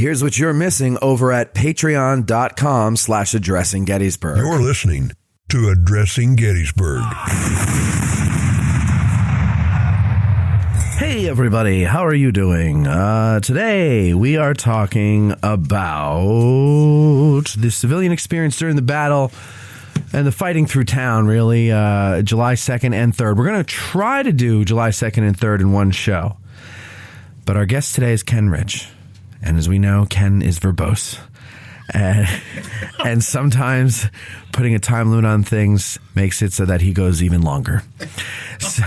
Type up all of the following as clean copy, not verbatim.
Here's what you're missing over at patreon.com/addressing Gettysburg. You're listening to Addressing Gettysburg. Hey everybody, how are you doing? Today we are talking about the civilian experience during the battle and the fighting through town, really, July 2nd and 3rd. We're going to try to do July 2nd and 3rd in one show. But our guest today is Ken Rich. And as we know, Ken is verbose. And sometimes putting a time limit on things makes it so that he goes even longer. So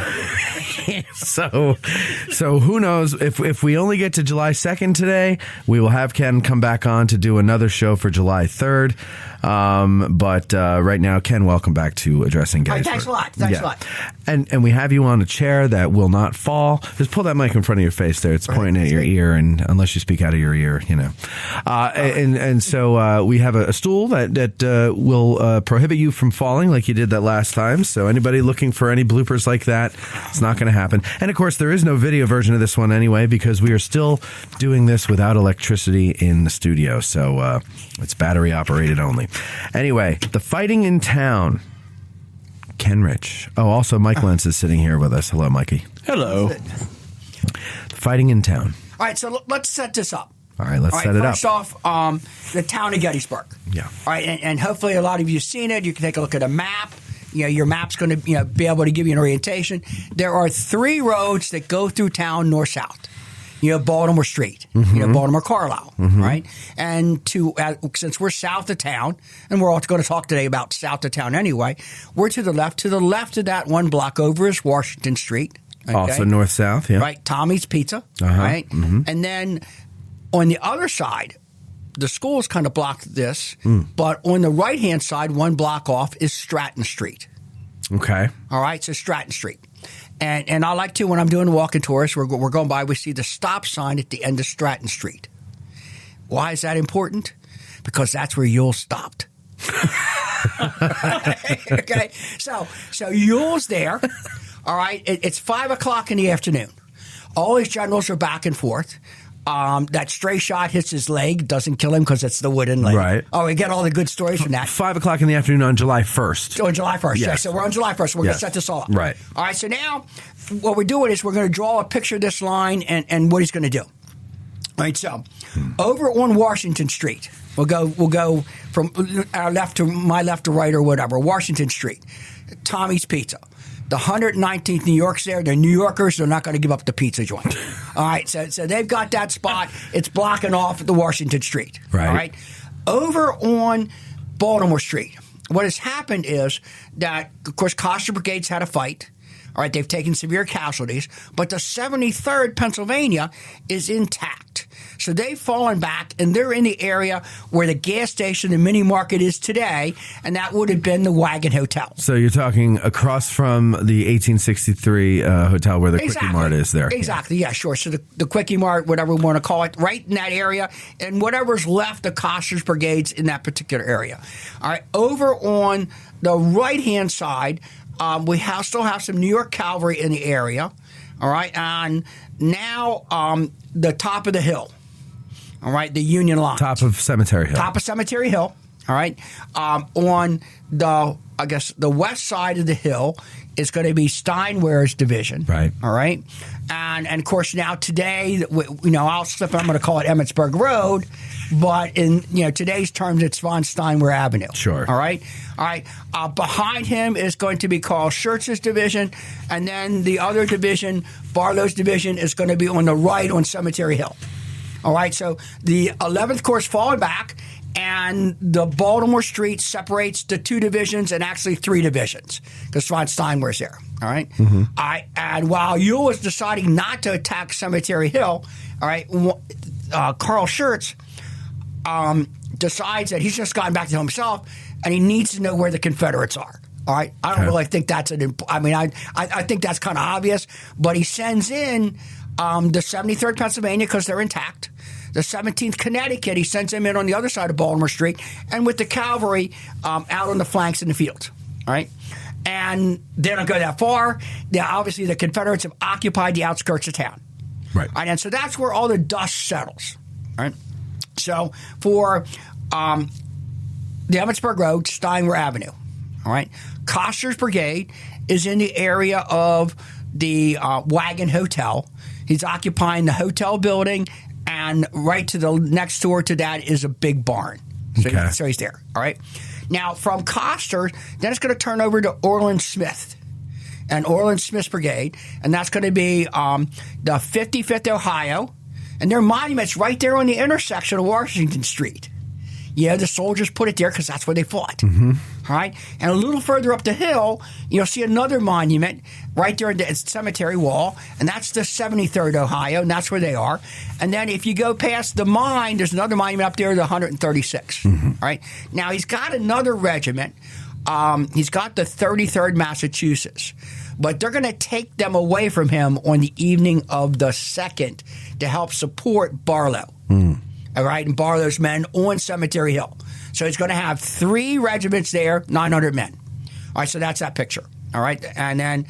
who knows? If we only get to July 2nd today, we will have Ken come back on to do another show for July 3rd. But right now, Ken, welcome back to Addressing Gettysburg. Thanks a lot. Thanks a lot. And we have you on a chair that will not fall. Just pull that mic in front of your face there. It's pointing at your ear, and unless you speak out of your ear, you know. So we have a stool that will prohibit you from falling like you did that last time. So anybody looking for any bloopers like that, it's not going to happen. And of course, there is no video version of this one anyway, because we are still doing this without electricity in the studio. So it's battery operated only. Anyway, the fighting in town. Ken Rich. Oh, also Mike Lentz is sitting here with us. Hello, Mikey. Hello. The fighting in town. All right, so let's set this up. All right, let's set it up. First off, the town of Gettysburg. Yeah. All right, and hopefully a lot of you have seen it. You can take a look at a map. You know, your map's going to be able to give you an orientation. There are 3 roads that go through town north-south. You have Baltimore Street, Baltimore Carlisle, right? And since we're south of town, and we're also going to talk today about south of town anyway, we're to the left. To the left of that, one block over is Washington Street. Okay? Also north-south, yeah. Right, Tommy's Pizza, right? And then on the other side, the schools kind of block this, but on the right-hand side, one block off is Stratton Street. Okay. All right, so Stratton Street. And I like to, when I'm doing the walking tours, we're going by, we see the stop sign at the end of Stratton Street. Why is that important? Because that's where Ewell stopped. Okay, so Ewell's there. All right, it's 5 o'clock in the afternoon. All his generals are back and forth. That stray shot hits his leg, doesn't kill him because it's the wooden leg. Right. Oh, we get all the good stories from that. 5 o'clock in the afternoon on July 1st. On July 1st, yes. Yeah. So we're on July 1st. We're going to set this all up. Right. All right, so now what we're doing is we're going to draw a picture of this line and what he's going to do. All right, so over on Washington Street, we'll go from our left to my left to right or whatever, Washington Street, Tommy's Pizza. The 119th New York's there. They're New Yorkers. They're not going to give up the pizza joint. All right, so they've got that spot. It's blocking off the Washington Street. Right. All right. Over on Baltimore Street, what has happened is that, of course, Custer Brigade's had a fight. All right, they've taken severe casualties, but the 73rd Pennsylvania is intact. So they've fallen back, and they're in the area where the gas station and mini market is today, and that would have been the Wagon Hotel. So you're talking across from the 1863 hotel where the Quickie Mart is there. Exactly, yeah, sure. So the Quickie Mart, whatever we want to call it, right in that area, and whatever's left of Custer's brigades in that particular area. All right, over on the right-hand side, we still have some New York cavalry in the area, all right, and now the top of the hill, all right, the Union line. Top of Cemetery Hill. Top of Cemetery Hill, all right. On the west side of the hill is going to be Steinwehr's division, right? All right, and of course now today, I'm going to call it Emmitsburg Road, but in today's terms, it's von Steinwehr Avenue. Sure. All right. Behind him is going to be Carl Schurz's division, and then the other division, Barlow's division, is going to be on the right on Cemetery Hill. All right. So the 11th Corps falling back. And the Baltimore Street separates the 2 divisions and actually 3 divisions because von Steinwehr's there. All right. And while Ewell was deciding not to attack Cemetery Hill, all right, Carl Schurz decides that he's just gotten back to himself and he needs to know where the Confederates are. All right. I don't really think that's I think that's kind of obvious, but he sends in the 73rd Pennsylvania because they're intact. The 17th Connecticut, he sends them in on the other side of Baltimore Street, and with the cavalry out on the flanks in the fields. All right? And they don't go that far. Obviously, the Confederates have occupied the outskirts of town. Right. And so that's where all the dust settles. Right? So for the Emmitsburg Road, Steinwer Avenue, all right, Koster's brigade is in the area of the Wagon Hotel. He's occupying the hotel building, and right to the next door to that is a big barn. So he's there, all right? Now, from Koster, then it's going to turn over to Orland Smith and Orland Smith's brigade, and that's going to be the 55th Ohio, and their monument's right there on the intersection of Washington Street. Yeah, the soldiers put it there because that's where they fought. All right? And a little further up the hill, you'll see another monument right there in the cemetery wall, and that's the 73rd Ohio, and that's where they are. And then if you go past the mine, there's another monument up there, the 136th. All right? Now, he's got another regiment. He's got the 33rd Massachusetts. But they're going to take them away from him on the evening of the 2nd to help support Barlow. All right, and Barlow's men on Cemetery Hill. So he's going to have 3 regiments there, 900 men. All right, so that's that picture. All right, and then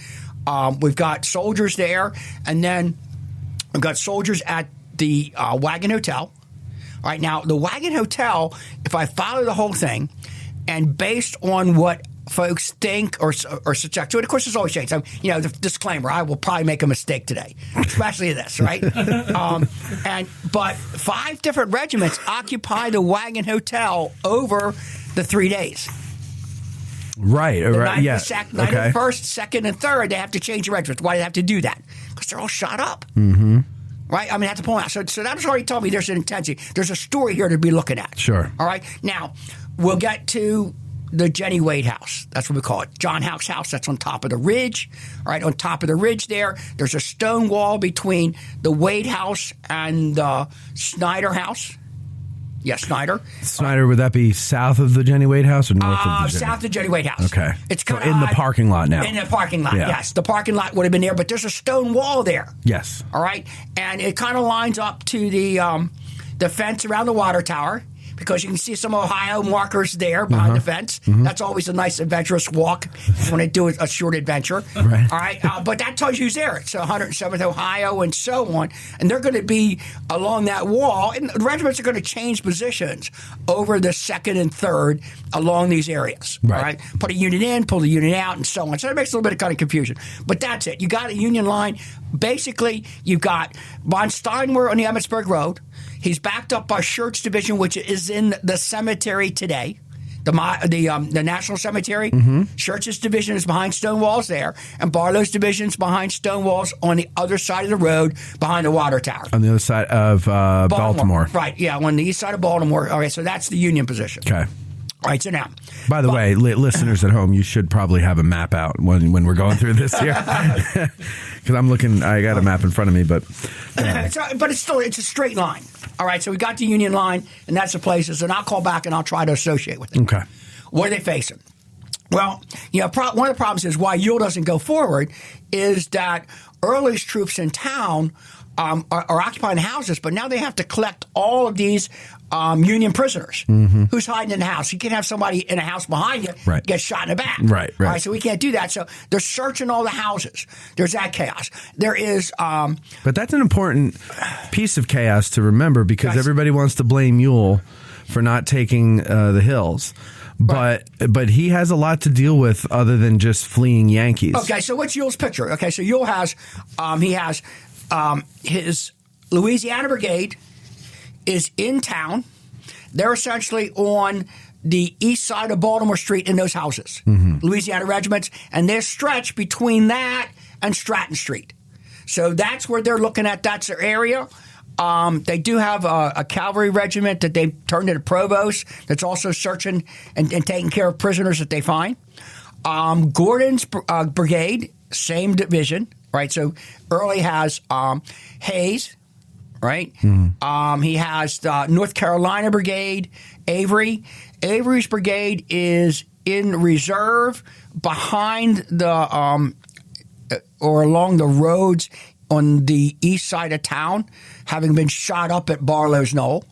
we've got soldiers there, and then we've got soldiers at the Wagon Hotel. All right, now the Wagon Hotel, if I follow the whole thing, and based on what folks think or suggest to it, of course, there's always change. So, the disclaimer: I will probably make a mistake today, especially this, right? But 5 different regiments occupy the Wagon Hotel over the 3 days. Right. Right. Yeah. 91st, 2nd, and 3rd, they have to change the regiments. Why do they have to do that? Because they're all shot up. Right? I mean, that's the point. So that's already told me there's an intensity. There's a story here to be looking at. Sure. All right. Now, we'll get to the Jenny Wade house. That's what we call it. John Houck's house. That's on top of the ridge. All right, on top of the ridge there's a stone wall between the Wade house and the Snyder house. Yes, Snyder. Snyder, would that be south of the Jenny Wade house or north of the Jenny? South of the Jenny Wade house. Okay. It's kind of in the parking lot now. In the parking lot, yeah. Yes. The parking lot would have been there, but there's a stone wall there. Yes. All right, and it kind of lines up to the fence around the water tower, because you can see some Ohio markers there behind the fence. That's always a nice adventurous walk when they do a short adventure. Right. All right, but that tells you who's there. It's 107th Ohio and so on, and they're going to be along that wall, and the regiments are going to change positions over the 2nd and 3rd along these areas. Right. All right, put a unit in, pull the unit out, and so on. So that makes a little bit of kind of confusion, but that's it. You got a Union line. Basically, you've got von Steinwer on the Emmitsburg Road. He's backed up by Schurz Division, which is in the cemetery today, the National Cemetery. Schurz's division is behind stone walls there, and Barlow's division is behind stone walls on the other side of the road behind the water tower. On the other side of Baltimore. Right, yeah, on the east side of Baltimore. Okay, so that's the Union position. Okay. All right, so now. By the way, listeners at home, you should probably have a map out when we're going through this here. Because I'm looking, I got a map in front of me, but. But it's a straight line. All right, so we got the Union line, and that's the places, and I'll call back and I'll try to associate with it. Okay. What are they facing? Well, one of the problems is why Ewell doesn't go forward is that Early's troops in town are occupying houses, but now they have to collect all of these Union prisoners. Who's hiding in the house? You can't have somebody in a house behind you get shot in the back. Right. All right, so we can't do that. So they're searching all the houses. There's that chaos. There is... but that's an important piece of chaos to remember, because everybody wants to blame Ewell for not taking the hills. But he has a lot to deal with other than just fleeing Yankees. Okay, so what's Ewell's picture? Okay, so Ewell has... his Louisiana Brigade is in town. They're essentially on the east side of Baltimore Street in those houses, Louisiana regiments, and they're stretched between that and Stratton Street. So that's where they're looking at. That's their area. They do have a cavalry regiment that they turned into Provost that's also searching and taking care of prisoners that they find. Gordon's brigade, same division, right? So Early has Hayes, right? He has the North Carolina Brigade, Avery. Avery's brigade is in reserve behind the or along the roads on the east side of town, having been shot up at Barlow's Knoll.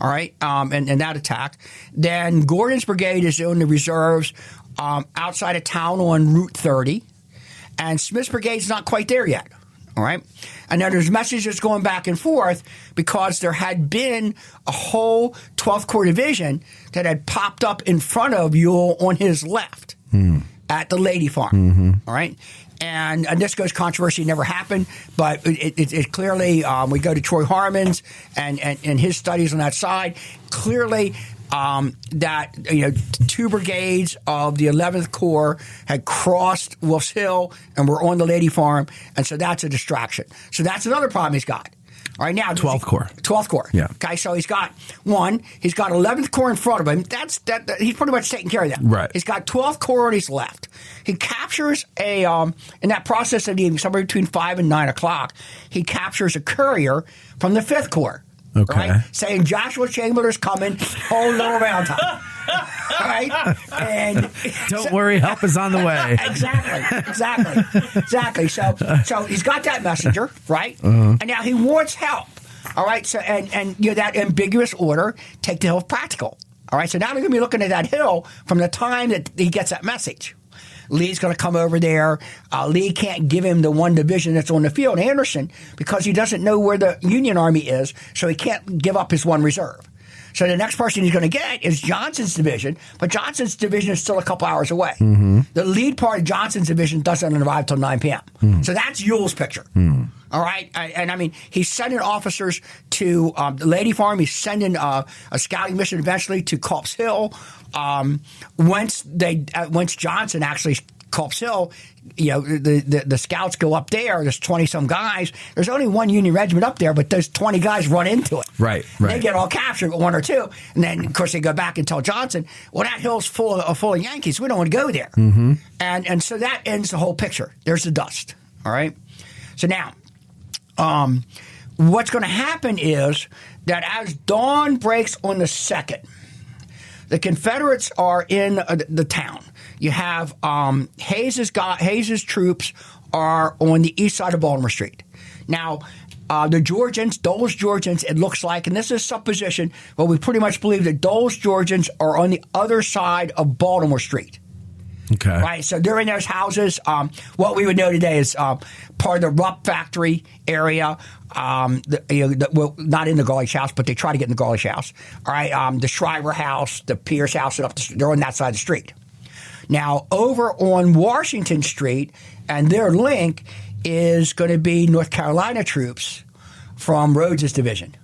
All right, and that attack. Then Gordon's brigade is in the reserves outside of town on Route 30. And Smith's brigade's not quite there yet. All right. And then there's messages going back and forth because there had been a whole 12th Corps division that had popped up in front of Ewell on his left at the Lady Farm. All right. And this goes controversy, never happened, but it clearly, we go to Troy Harmon's and his studies on that side, clearly that 2 brigades of the 11th Corps had crossed Wolf's Hill and were on the Lady Farm, and so that's a distraction. So that's another problem he's got. All right, now 12th Corps. 12th Corps. Yeah. Okay, so he's got 11th Corps in front of him. That he's pretty much taking care of that. Right. He's got 12th Corps on his left. He captures in that process of the evening, somewhere between 5 and 9 o'clock, he captures a courier from the 5th Corps. Okay. Right, saying Joshua Chamberlain's coming, whole little round time. All right? And don't worry, help is on the way. Exactly. So he's got that messenger, right? And now he wants help. All right. So and that ambiguous order, take the hill of practical. All right. So now they're going to be looking at that hill from the time that he gets that message. Lee's going to come over there. Lee can't give him the one division that's on the field, Anderson, because he doesn't know where the Union Army is, so he can't give up his one reserve. So the next person he's going to get is Johnson's division, but Johnson's division is still a couple hours away. The lead part of Johnson's division doesn't arrive till 9 p.m. So that's Ewell's picture. All right? And I mean, he's sending officers to the Lady Farm. He's sending a scouting mission eventually to Culp's Hill. Once Johnson actually Culp's Hill, the scouts go up there. There's 20-some guys. There's only one Union regiment up there, but those 20 guys run into it. Right. They get all captured, 1 or 2. And then, of course, they go back and tell Johnson, well, that hill's full of Yankees. We don't want to go there. And so that ends the whole picture. There's the dust. All right? So now, what's going to happen is that as dawn breaks on the 2nd, the Confederates are in the town. You have Hayes's troops are on the east side of Baltimore Street. Now, the Georgians, Dole's Georgians, it looks like, and this is supposition, but we pretty much believe that Dole's Georgians are on the other side of Baltimore Street. Okay. Right, so they're in those houses. What we would know today is part of the Rupp factory area. Not in the Garlish house, but they try to get in the Garlish house. All right, the Shriver house, the Pierce house, they're on that side of the street. Now, over on Washington Street, and their link is going to be North Carolina troops from Rhodes's division.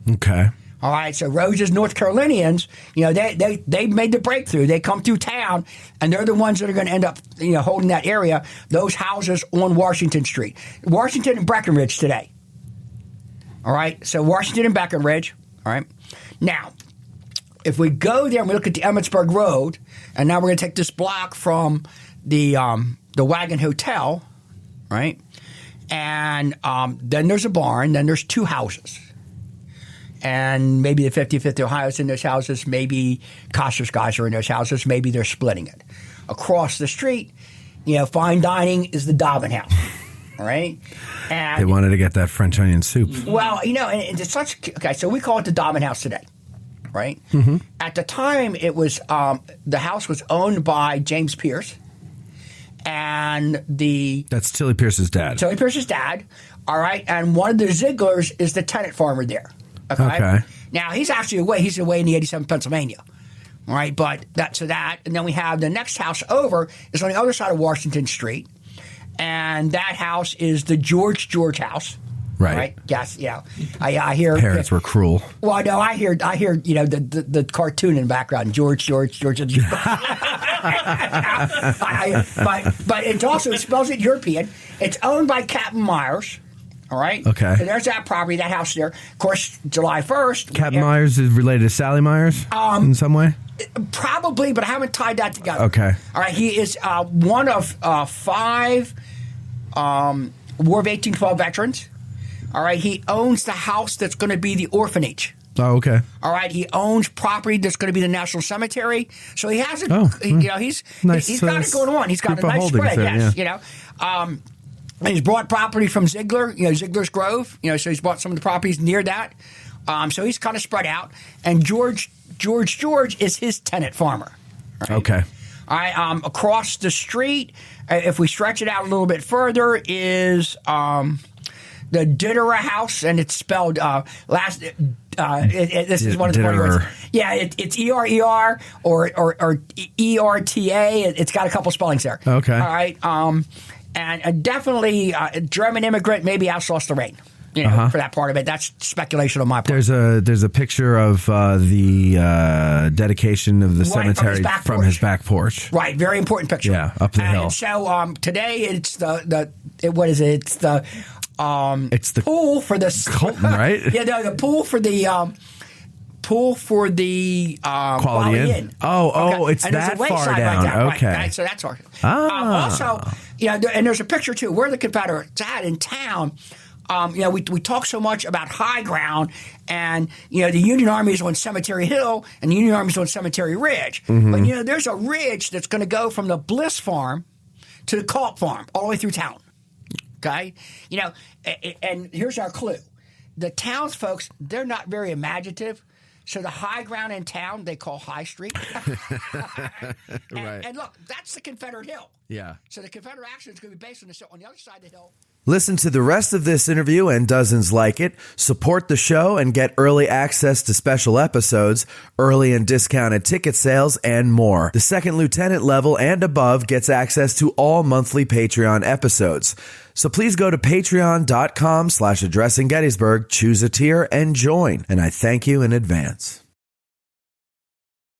Okay. All right, so Rhodes's North Carolinians, they made the breakthrough. They come through town, and they're the ones that are going to end up, holding that area, those houses on Washington Street. Washington and Breckenridge today. All right, so Washington and Breckenridge. All right. Now, if we go there and we look at the Emmitsburg Road, and now we're going to take this block from the Wagon Hotel, right? And then there's a barn, then there's 2 houses. And maybe the 55th Ohio's in those houses, maybe Custer's guys are in those houses, maybe they're splitting it. Across the street, fine dining is the Dobbin house. All right? And they wanted to get that French onion soup. Well, and it's such – okay, so we call it the Dobbin house today, right? At the time, it was the house was owned by James Pierce, and that's Tilly Pierce's dad. Tilly Pierce's dad, all right? And one of the Zieglers is the tenant farmer there. Okay. Now, he's actually away. He's away in the 87th Pennsylvania. All right. But that's that. And then we have the next house over is on the other side of Washington Street. And that house is the George house. Right. Yes. Yeah. I hear parents were cruel. Well, no, I hear the cartoon in the background. George. But it also spells it European. It's owned by Captain Myers. All right. Okay. So there's that property, that house there. Of course, July 1st. Captain Myers is related to Sally Myers in some way? Probably, but I haven't tied that together. Okay. All right. He is one of 5 War of 1812 veterans. All right. He owns the house that's going to be the orphanage. Oh, okay. All right. He owns property that's going to be the National Cemetery. So he has it. He's got it going on. He's got a nice spread. There, yes. And he's bought property from Ziegler, Ziegler's Grove. So he's bought some of the properties near that. So he's kind of spread out. And George is his tenant farmer. Right? Okay. All right. Across the street, if we stretch it out a little bit further, is the Ditterer House, and it's spelled last. This is one of the funny words. Yeah, it's ERER or ERTA. It's got a couple spellings there. Okay. All right. And definitely German immigrant, maybe Alsace-Lorraine. For that part of it. That's speculation on my part. There's a picture of the dedication of the cemetery from his back porch. Right, very important picture. Yeah, up the hill. So today it's what is it? It's the pool for the Colton, right? Yeah, the pool for the. Quality Inn. Okay. It's that far down. Right okay. Right, so that's our. Also, and there's a picture too where the Confederates at in town. We talk so much about high ground, and the Union Army is on Cemetery Hill, and the Union Army is on Cemetery Ridge. Mm-hmm. But there's a ridge that's going to go from the Bliss Farm to the Culp Farm, all the way through town. Okay, and here's our clue: the townsfolk, they're not very imaginative. So the high ground in town, they call High Street. Right. And look, that's the Confederate Hill. Yeah. So the Confederate action is going to be based on the other side of the hill. Listen to the rest of this interview and dozens like it. Support the show and get early access to special episodes, early and discounted ticket sales, and more. The second lieutenant level and above gets access to all monthly Patreon episodes. So please go to patreon.com/addressinggettysburg, choose a tier, and join. And I thank you in advance.